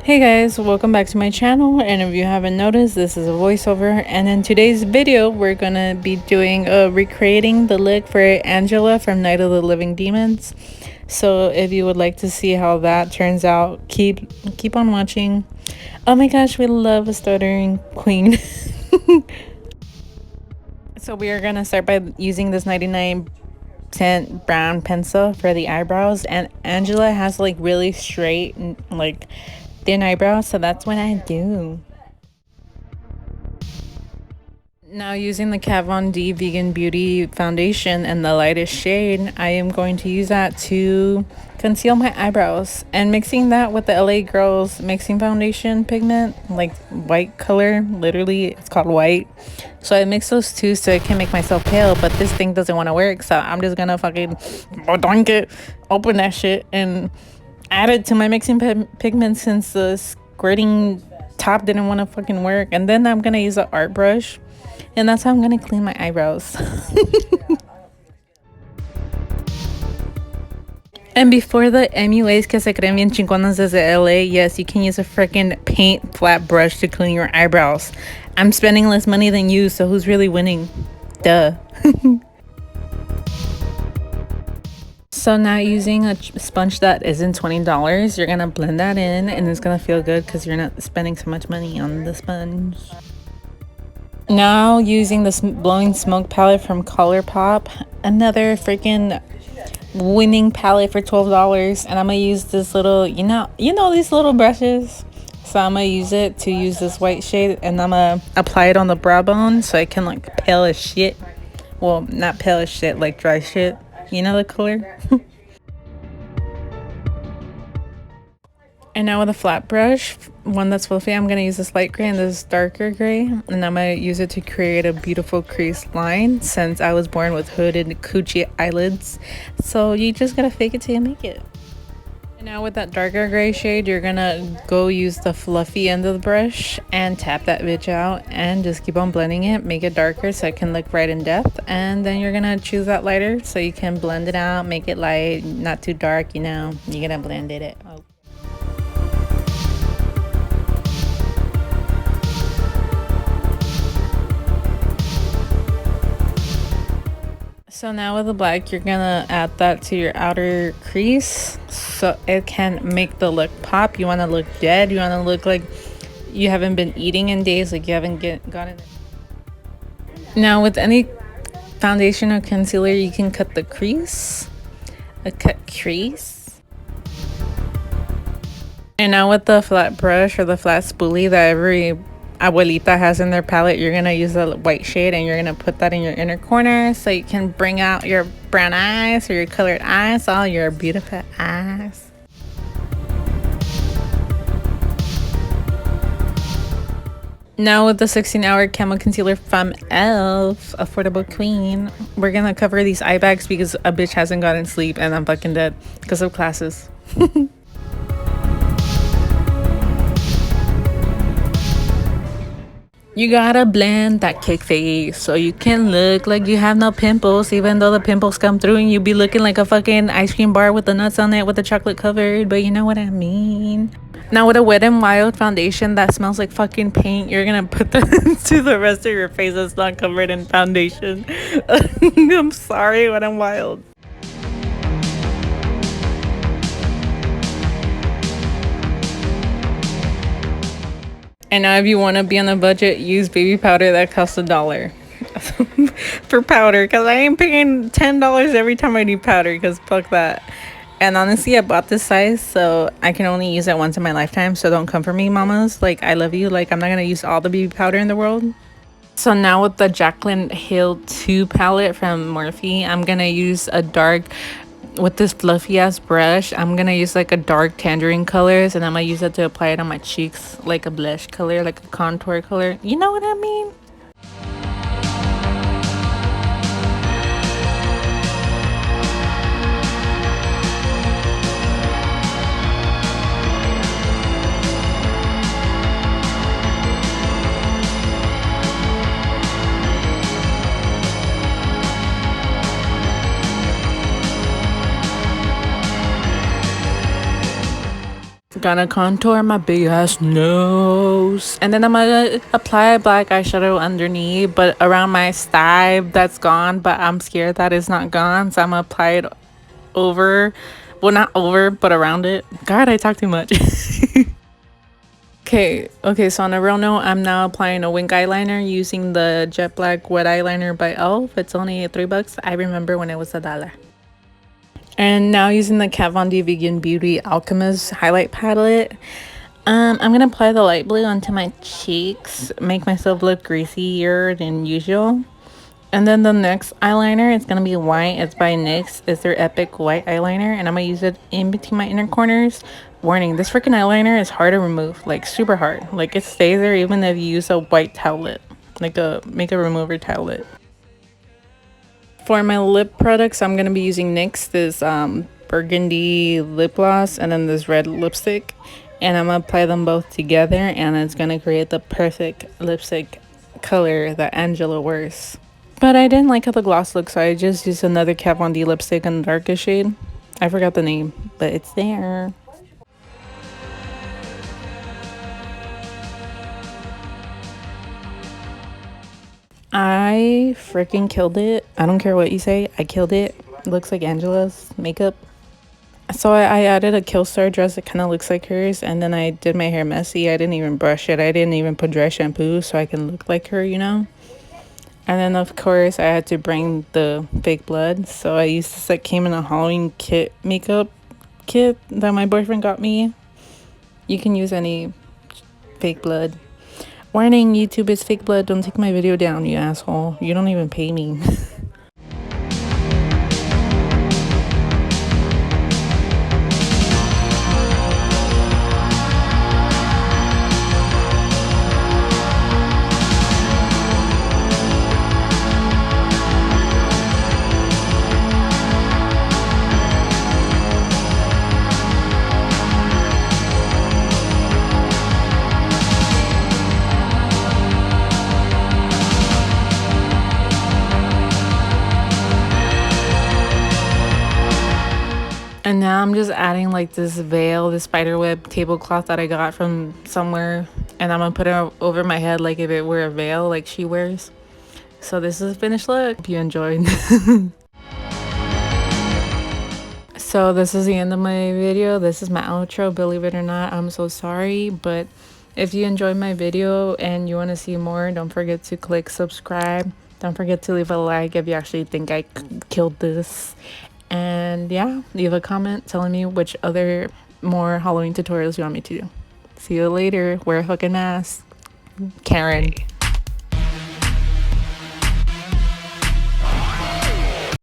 Hey guys, welcome back to my channel, and if you haven't noticed, this is a voiceover, and in today's video we're gonna be doing recreating the look for Angela from Night of the Living Demons. So if you would like to see how that turns out, keep on watching. Oh my gosh, we love a stuttering queen. So we are gonna start by using this 99-cent brown pencil for the eyebrows, and Angela has like really straight like thin eyebrows, so that's what I do. Now, using the Kat Von D Vegan Beauty Foundation in the lightest shade, I am going to use that to conceal my eyebrows, and mixing that with the LA Girls Mixing Foundation pigment, like white color, literally it's called white. So I mix those two so I can make myself pale, but this thing doesn't want to work, so I'm just gonna fucking doink it, open that shit, and add it to my mixing pigment since the squirting top didn't want to fucking work. And then I'm gonna use an art brush, and that's how I'm gonna clean my eyebrows. And before the MUAs que se creen bien chingonas desde LA, yes, you can use a freaking paint flat brush to clean your eyebrows. I'm spending less money than you, so who's really winning? Duh. So now, using a sponge that isn't $20, you're gonna blend that in, and it's gonna feel good because you're not spending so much money on the sponge. Now, using this blowing smoke palette from Colourpop, another freaking winning palette for $12, and I'm gonna use this little, you know these little brushes. So I'm gonna use it to use this white shade, and I'm gonna apply it on the brow bone so I can like pale as shit. Well, not pale as shit, like dry shit. You know the color? And now with a flat brush, one that's fluffy, I'm going to use this light gray and this darker gray. And I'm going to use it to create a beautiful crease line, since I was born with hooded coochie eyelids. So you just got to fake it till you make it. And now with that darker gray shade, you're going to go use the fluffy end of the brush and tap that bitch out and just keep on blending it. Make it darker so it can look right in depth. And then you're going to choose that lighter so you can blend it out, make it light, not too dark, you know. You're going to blend it out. So now with the black, you're gonna add that to your outer crease so it can make the look pop. You want to look dead. You want to look like you haven't been eating in days, like you haven't gotten it. Now with any foundation or concealer, you can cut the crease, a cut crease. And now with the flat brush or the flat spoolie that every abuelita has in their palette, you're gonna use a white shade, and you're gonna put that in your inner corner so you can bring out your brown eyes or your colored eyes, all your beautiful eyes. Now with the 16-hour camo concealer from e.l.f. Affordable Queen, we're gonna cover these eye bags because a bitch hasn't gotten sleep and I'm fucking dead because of classes. You gotta blend that cake face so you can look like you have no pimples, even though the pimples come through and you be looking like a fucking ice cream bar with the nuts on it with the chocolate covered, but you know what I mean. Now with a Wet n Wild foundation that smells like fucking paint, you're gonna put that into the rest of your face that's not covered in foundation. I'm sorry, Wet n Wild. And now if you want to be on a budget, use baby powder that costs $1 for powder, because I ain't paying $10 every time I need powder, because fuck that. And honestly, I bought this size so I can only use it once in my lifetime, so don't come for me, mamas. Like, I love you. Like, I'm not gonna use all the baby powder in the world. So now with the Jaclyn Hill 2 palette from Morphe, I'm gonna use a dark, with this fluffy ass brush, I'm gonna use like a dark tangerine colors, and I'm gonna use it to apply it on my cheeks, like a blush color, like a contour color. You know what I mean? Gonna contour my big ass nose. And then I'm gonna apply black eyeshadow underneath, but around my side that's gone, but I'm scared that it's not gone. So I'm gonna apply it over. Well, not over, but around it. God, I talk too much. Okay, so on a real note, I'm now applying a wing eyeliner using the Jet Black Wet Eyeliner by e.l.f. It's only $3. I remember when it was $1. And now using the Kat Von D Vegan Beauty Alchemist highlight palette. I'm gonna apply the light blue onto my cheeks, make myself look greasier than usual. And then the next eyeliner is gonna be white. It's by NYX. It's their Epic White Eyeliner, and I'm gonna use it in between my inner corners. Warning, this freaking eyeliner is hard to remove, like super hard. Like it stays there even if you use a white towelette, like a makeup remover towelette. For my lip products, I'm gonna be using NYX, this burgundy lip gloss, and then this red lipstick, and I'm gonna apply them both together, and it's gonna create the perfect lipstick color that Angela wears. But I didn't like how the gloss looked, so I just used another Kat Von D lipstick in the darkest shade. I forgot the name, but it's there. I freaking killed it. I don't care what you say, I killed it. It looks like Angela's makeup. So I added a Killstar dress that kind of looks like hers, and then I did my hair messy. I didn't even brush it. I didn't even put dry shampoo so I can look like her, you know? And then of course I had to bring the fake blood. So I used this that came in a Halloween kit makeup kit that my boyfriend got me. You can use any fake blood. Warning, YouTube is fake blood. Don't take my video down, you asshole. You don't even pay me. And now I'm just adding like this veil, this spiderweb tablecloth that I got from somewhere, and I'm gonna put it over my head like if it were a veil like she wears. So this is a finished look. Hope you enjoyed. So this is the end of my video. This is my outro. Believe it or not, I'm so sorry, but if you enjoyed my video and you want to see more, don't forget to click subscribe. Don't forget to leave a like if you actually think I killed this. And yeah, leave a comment telling me which other more Halloween tutorials you want me to do. See you later. Wear a fucking mask. Karen.